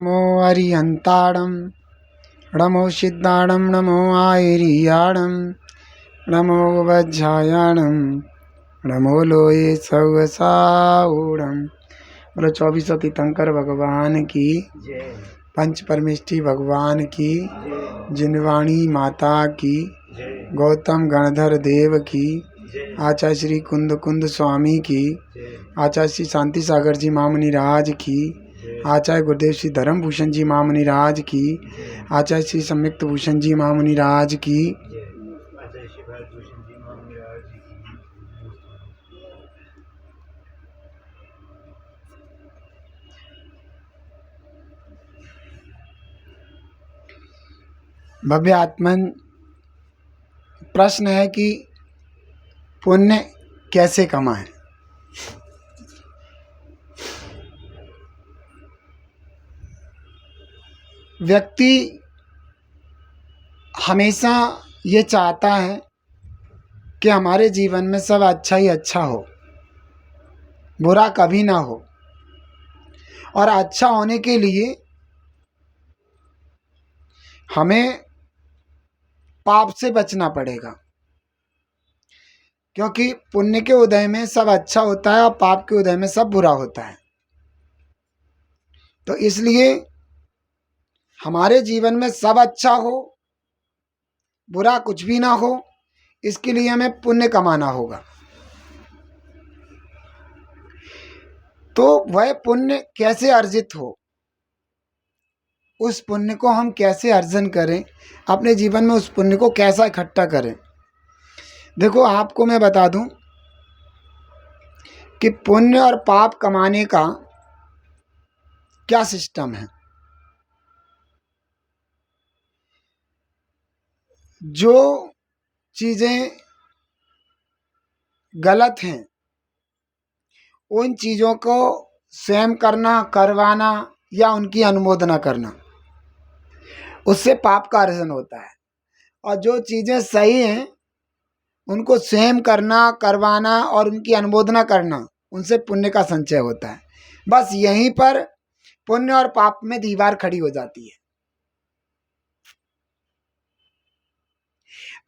नमो अरिहंताणं नमो सिद्धाणं नमो आयरियाणं नमो वज्रायाणं नमो लोये सहसाऊणं। बोलो 24 तीर्थंकर भगवान की, पंच परमेष्ठी भगवान की, जिनवाणी माता की, गौतम गणधर देव की, आचार्य श्री कुंद कुंद स्वामी की, आचार्य श्री शांति सागर जी मामुनि राज की, आचार्य गुरुदेव श्री धर्मभूषण जी मामुनि राज की, आचार्य श्री संयुक्त भूषण जी मामुनि राज की। भव्य आत्मन, प्रश्न है कि पुण्य कैसे कमाएं। व्यक्ति हमेशा ये चाहता है कि हमारे जीवन में सब अच्छा ही अच्छा हो, बुरा कभी ना हो। और अच्छा होने के लिए हमें पाप से बचना पड़ेगा, क्योंकि पुण्य के उदय में सब अच्छा होता है और पाप के उदय में सब बुरा होता है। तो इसलिए हमारे जीवन में सब अच्छा हो, बुरा कुछ भी ना हो, इसके लिए हमें पुण्य कमाना होगा। तो वह पुण्य कैसे अर्जित हो, उस पुण्य को हम कैसे अर्जन करें, अपने जीवन में उस पुण्य को कैसा इकट्ठा करें। देखो, आपको मैं बता दूं कि पुण्य और पाप कमाने का क्या सिस्टम है। जो चीज़ें गलत हैं उन चीज़ों को स्वयं करना, करवाना या उनकी अनुमोदना करना, उससे पाप का अर्जन होता है। और जो चीज़ें सही हैं उनको स्वयं करना, करवाना और उनकी अनुमोदना करना, उनसे पुण्य का संचय होता है। बस यहीं पर पुण्य और पाप में दीवार खड़ी हो जाती है।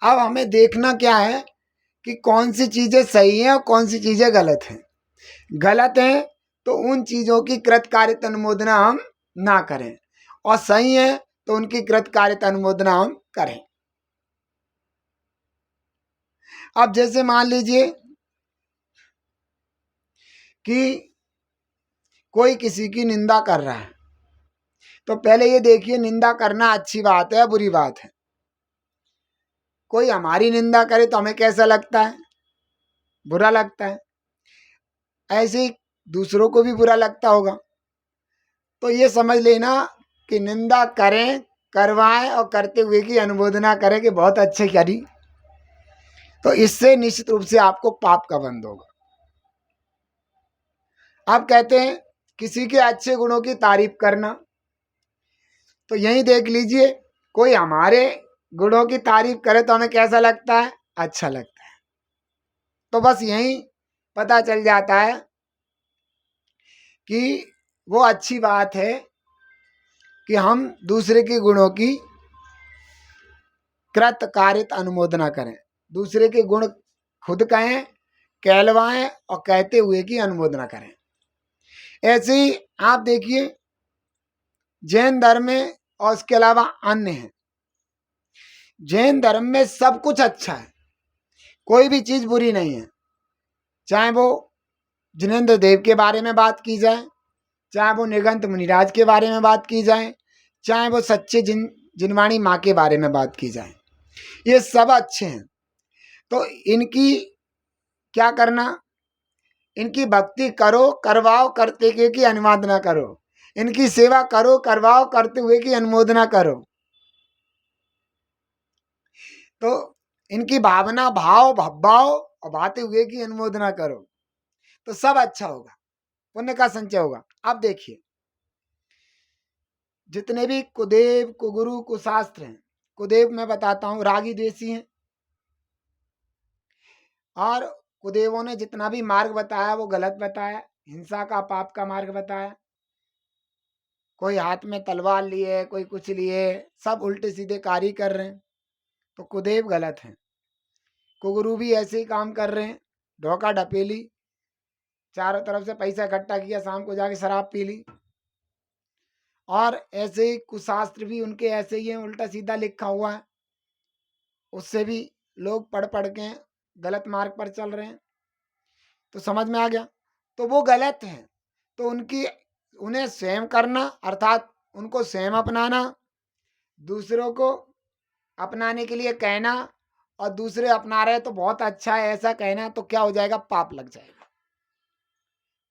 अब हमें देखना क्या है कि कौन सी चीज़ें सही हैं और कौन सी चीज़ें गलत हैं। गलत हैं तो उन चीज़ों की कृतकार्यत अनुमोदना हम ना करें, और सही है तो उनकी कृतकार्यत अनुमोदना हम करें। अब जैसे मान लीजिए कि कोई किसी की निंदा कर रहा है, तो पहले ये देखिए निंदा करना अच्छी बात है या बुरी बात है। कोई हमारी निंदा करे तो हमें कैसा लगता है? बुरा लगता है। ऐसे ही दूसरों को भी बुरा लगता होगा। तो ये समझ लेना कि निंदा करें, करवाएं और करते हुए की अनुमोदना करें कि बहुत अच्छे करी, तो इससे निश्चित रूप से आपको पाप का बंध होगा। आप कहते हैं किसी के अच्छे गुणों की तारीफ करना, तो यही देख लीजिए कोई हमारे गुणों की तारीफ करे तो हमें कैसा लगता है? अच्छा लगता है। तो बस यही पता चल जाता है कि वो अच्छी बात है कि हम दूसरे के गुणों की कृतकार्यत अनुमोदना करें, दूसरे के गुण खुद कहें, कहलवाएं और कहते हुए की अनुमोदना करें। ऐसे ही आप देखिए जैन धर्म में और उसके अलावा अन्य हैं। जैन धर्म में सब कुछ अच्छा है, कोई भी चीज़ बुरी नहीं है। चाहे वो जिनेंद्र देव के बारे में बात की जाए, चाहे वो निगंत मुनिराज के बारे में बात की जाए, चाहे वो सच्चे जिनवाणी माँ के बारे में बात की जाए, ये सब अच्छे हैं। तो इनकी क्या करना? इनकी भक्ति करो, करवाओ, करते हुए की अनुमोदना करो। इनकी सेवा करो, करवाओ, करते हुए की अनुमोदना करो। तो इनकी भावना भाव भब्बाओ और भाते हुए की अनुमोदना करो, तो सब अच्छा होगा, पुण्य का संचय होगा। अब देखिए जितने भी कुदेव, कुगुरु, कुशास्त्र हैं, कुदेव मैं बताता हूँ रागी द्वेषी हैं, और कुदेवों ने जितना भी मार्ग बताया वो गलत बताया, हिंसा का, पाप का मार्ग बताया। कोई हाथ में तलवार लिए, कोई कुछ लिए, सब उल्टे सीधे कार्य कर रहे हैं, तो कुदेव गलत है। कुगुरु भी ऐसे ही काम कर रहे हैं, धोखा ढपेली, चारों तरफ से पैसा इकट्ठा किया, शाम को जाके शराब पी ली। और ऐसे ही कुशास्त्र भी उनके ऐसे ही हैं, उल्टा सीधा लिखा हुआ है, उससे भी लोग पढ़ पढ़ के गलत मार्ग पर चल रहे हैं। तो समझ में आ गया, तो वो गलत है। तो उन्हें स्वयं करना, अर्थात उनको स्वयं अपनाना, दूसरों को अपनाने के लिए कहना, और दूसरे अपना रहे तो बहुत अच्छा है ऐसा कहना, तो क्या हो जाएगा, पाप लग जाएगा।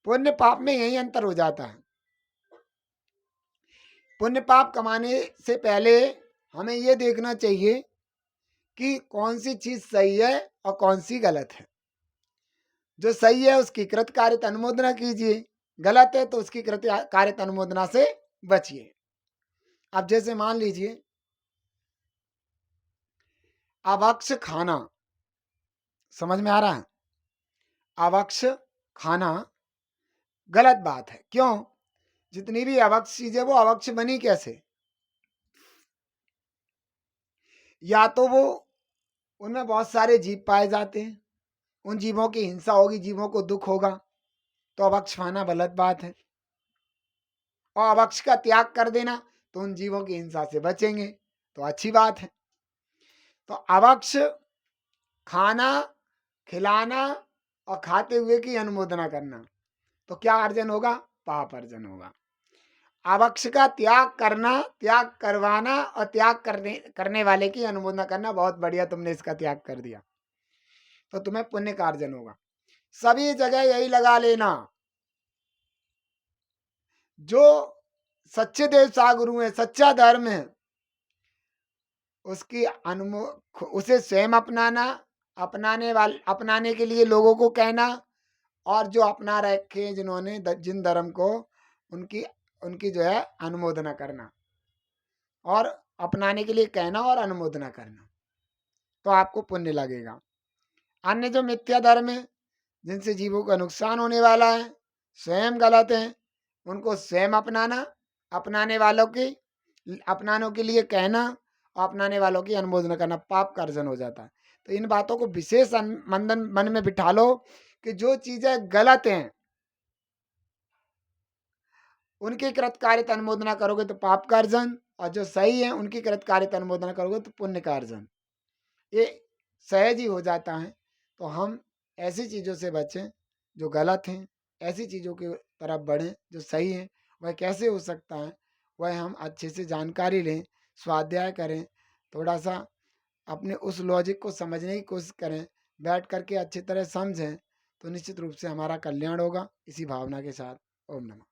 पुण्य पाप में यही अंतर हो जाता है। पुण्य पाप कमाने से पहले हमें ये देखना चाहिए कि कौन सी चीज सही है और कौन सी गलत है। जो सही है उसकी कृत कार्य अनुमोदना कीजिए, गलत है तो उसकी कृत कार्य अनुमोदना से बचिए। अब जैसे मान लीजिए अभक्ष खाना, समझ में आ रहा है, अभक्ष खाना गलत बात है। क्यों? जितनी भी अभक्ष चीज है वो अभक्ष बनी कैसे? या तो वो उनमें बहुत सारे जीव पाए जाते हैं, उन जीवों की हिंसा होगी, जीवों को दुख होगा, तो अभक्ष खाना गलत बात है। और अभक्ष का त्याग कर देना तो उन जीवों की हिंसा से बचेंगे, तो अच्छी बात है। तो अभक्ष खाना, खिलाना और खाते हुए की अनुमोदना करना, तो क्या अर्जन होगा? पाप अर्जन होगा। अभक्ष का त्याग करना, त्याग करवाना और त्याग करने वाले की अनुमोदना करना, बहुत बढ़िया, तुमने इसका त्याग कर दिया, तो तुम्हें पुण्य का अर्जन होगा। सभी जगह यही लगा लेना, जो सच्चे देव सागुरु है, सच्चा धर्म है, उसकी उसे स्वयं अपनाना, अपनाने के लिए लोगों को कहना, और जो अपना रखे जिन्होंने जिन धर्म को, उनकी जो है अनुमोदना करना, और अपनाने के लिए कहना और अनुमोदना करना, तो आपको पुण्य लगेगा। अन्य जो मिथ्या धर्म है, जिनसे जीवों का नुकसान होने वाला है, स्वयं गलत है, उनको स्वयं अपनाना, अपनाने वालों के लिए कहना और अपनाने वालों की अनुमोदना करना, पाप का अर्जन हो जाता है। तो इन बातों को विशेष मन में बिठा लो कि जो चीजें गलत हैं उनकी कृत कार्य अनुमोदना करोगे तो पाप का अर्जन, और जो सही है उनकी कृत कार्य अनुमोदना करोगे तो पुण्य का अर्जन। ये सहज ही हो जाता है। तो हम ऐसी चीज़ों से बचें जो गलत हैं, ऐसी चीज़ों की तरफ बढ़ें जो सही हैं। वह कैसे हो सकता है, वह हम अच्छे से जानकारी लें, स्वाध्याय करें, थोड़ा सा अपने उस लॉजिक को समझने की कोशिश करें, बैठ करके अच्छी तरह समझें, तो निश्चित रूप से हमारा कल्याण होगा। इसी भावना के साथ ओम नमः।